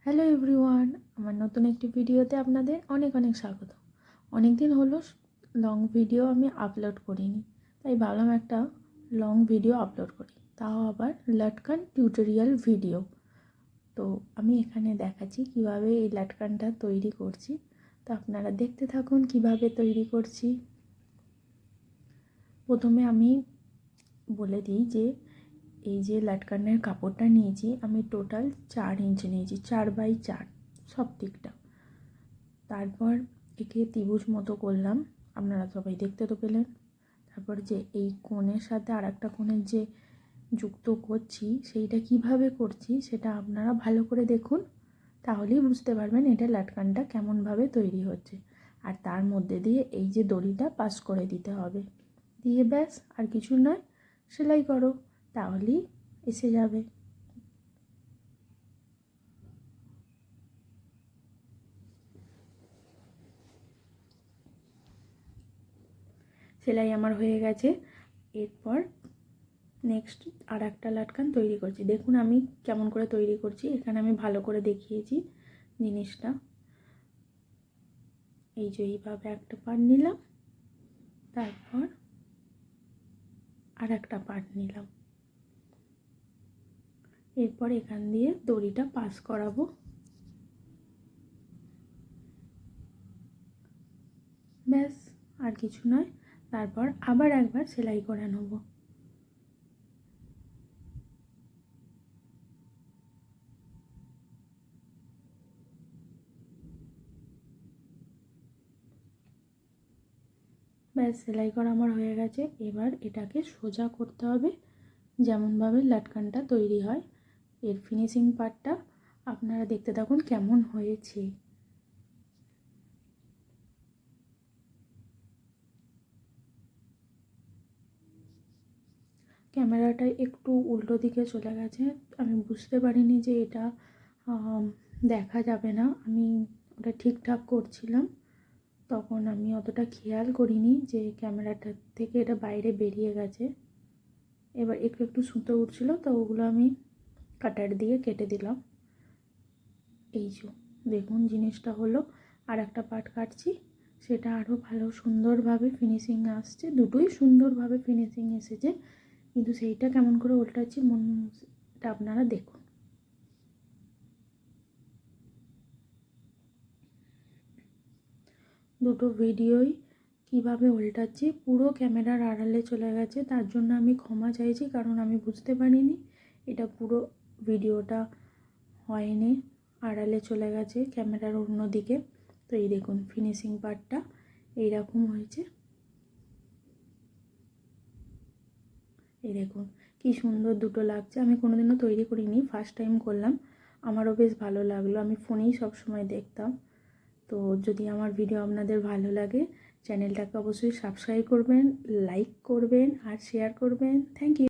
Hello everyone, আমার নতুন একটি ভিডিওতে আপনাদের অনেক অনেক স্বাগত। অনেক দিন হলো লং ভিডিও আমি আপলোড করিনি, তাই ভাবলাম একটা লং ভিডিও আপলোড করি, তাও আবার লাটকান টিউটোরিয়াল ভিডিও। তো আমি এখানে দেখাচ্ছি কিভাবে এই লাটকানটা তৈরি করছি, তো আপনারা দেখতে থাকুন কিভাবে তৈরি করছি। প্রথমে আমি বলে দিই যে এই যে লাটকানের কাপড়টা নিয়েছি আমি টোটাল 4 ইঞ্চ নিয়েছি, 4x4 সব দিকটা। তারপর একে ত্রিভুজ মতো করলাম, আপনারা সবাই দেখতে তো পেলেন। তারপর যে এই কোণের সাথে আর একটা কোণের যে যুক্ত করছি সেইটা কিভাবে করছি সেটা আপনারা ভালো করে দেখুন, তাহলেই বুঝতে পারবেন এটা লাটকানটা কেমনভাবে তৈরি হচ্ছে। আর তার মধ্যে দিয়ে এই যে দড়িটা পাস করে দিতে হবে, দিয়ে ব্যাস আর কিছু নয়, সেলাই করো, তাহলেই এসে যাবে। সেলাই আমার হয়ে গেছে। এরপর নেক্সট আর একটা লাটকান তৈরি করছি। দেখুন আমি কেমন করে তৈরি করছি, এখানে আমি ভালো করে দেখিয়েছি জিনিসটা। এই যে এইভাবে একটা পার্ট নিলাম, তারপর আর একটা পার্ট নিলাম, এরপর এখান দিয়ে দড়িটা পাস করাবো, ব্যাস আর কিছু নয়। তারপর আবার একবার সেলাই করে নেব। ব্যাস সেলাই করা আমার হয়ে গেছে। এবার এটাকে সোজা করতে হবে যেমনভাবে লাটকানটা তৈরি হয়। এর ফিনিশিং পার্টটা আপনারা দেখতে থাকুন কেমন হয়েছে। ক্যামেরাটা একটু উল্টো দিকে চলে গেছে, আমি বুঝতে পারিনি যে এটা দেখা যাবে না। আমি ওটা ঠিকঠাক করছিলাম, তখন আমি অতটা খেয়াল করিনি যে ক্যামেরাটার থেকে এটা বাইরে বেরিয়ে গেছে। এবার একটু একটু সুতো উঠছিল, তো ওগুলো আমি কাটার দিয়ে কেটে দিলাম। এই যে দেখুন জিনিসটা হলো। আর একটা পার্ট কাটছি, সেটা আরও ভালো সুন্দরভাবে ফিনিশিং আসছে, দুটোই সুন্দরভাবে ফিনিশিং এসেছে, কিন্তু সেইটা কেমন করে উল্টাচ্ছি এটা আপনারা দেখুন। দুটো ভিডিওই কিভাবে উল্টাচ্ছি পুরো ক্যামেরার আড়ালে চলে গেছে, তার জন্য আমি ক্ষমা চাইছি, কারণ আমি বুঝতে পারিনি এটা পুরো ভিডিওটা হয়নি, আড়ালে চলে গেছে ক্যামেরার অন্যদিকে। তো এই দেখুন ফিনিশিং পার্টটা এইরকম হয়েছে। এই দেখুন কি সুন্দর দুটো লাগছে। আমি কোনোদিনও তৈরি করিনি, ফার্স্ট টাইম করলাম, আমারও বেশ ভালো লাগলো। আমি ফোনেই সবসময় দেখতাম। তো যদি আমার ভিডিও আপনাদের ভালো লাগে, চ্যানেলটাকে অবশ্যই সাবস্ক্রাইব করবেন, লাইক করবেন আর শেয়ার করবেন। Thank you.